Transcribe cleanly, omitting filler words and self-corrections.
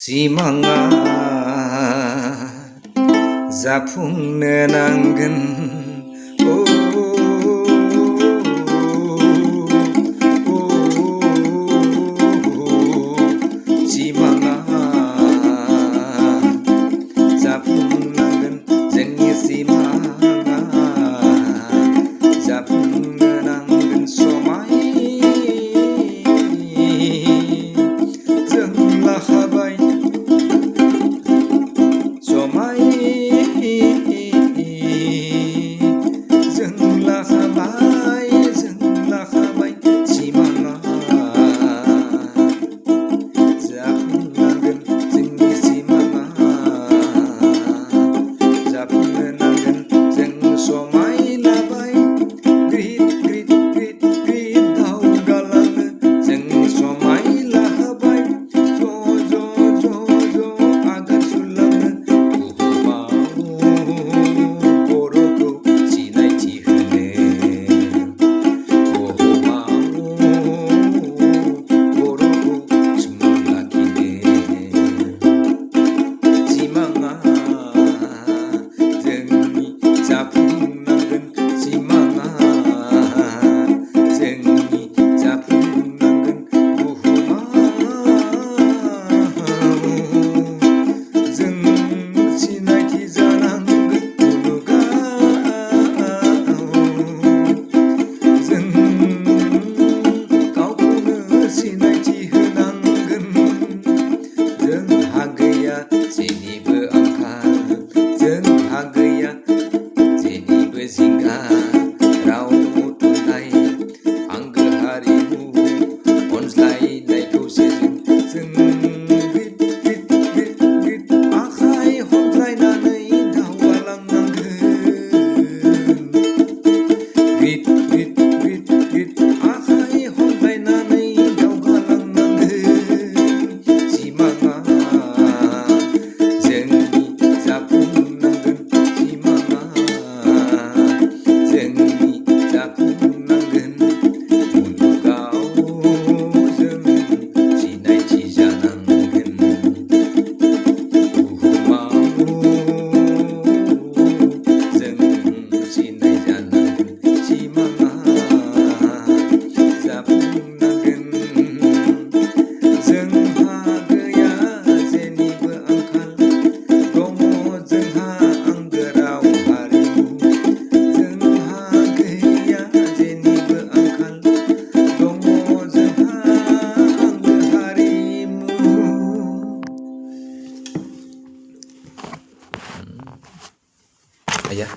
सिमाङा जाफुंनो नांगोन सिमाङा जाफुंनांगोन जोंनि सिमाङा जाफुंनो नांगोन समाय जों लाखाबाय समाय जों लाखाबाय सिमाङा जाफुंनांगोन जोंनि सिमाङा जाफुंनो नांगोन जों समाय लाबाय ग्रिद ग्रिद ग्रिद ग्रिद दावगालाङो जों समाय लाखाबाय ज' आगान सुरलाङो बुहुमाव बर'खौ सिनायथि होनो बुहुमाव बर'खौ सोमोन लाखिनो सिमाङा जोंनि जाफुंनांगोन सिमाङा जोंनि जाफुंनांगोन बुहुमाव जों सिनायथि जानांगोन मुलुगाव जों गावखौनो सिनायथि होनांगोन जोंहा गैया जेनिबो आंखाल जोंहा गैया जेनिबो जिंगा राव थुनलाइ आंगो हारिमु अनज्लायनाय खौसेजों जों ग्रिद ग्रिद ग्रिद ग्रिद आखाइ हमज्लायनानै दावगालांनांगोन ग्रिद ग्रिद ग्रिद ग्रिद आखाइ हमज्लायनानै दावगालांनांगोन सिमाङा जोंनि जाफुंनांगोन सिमाङा जोंनि जाफुंनांगोन मुलुगाव जों सिनायथि जानांगोन बुहुमाव जों सिनाय जानांगोन सिमाङा जाफुंनांगोन जोंहा गैया जेनिबो आंखाल दङ जोंहा आंगो राव हारिमु जोंहा गैया जेनिबो आंखाल दङ जोंहा आंगो हारिमु आया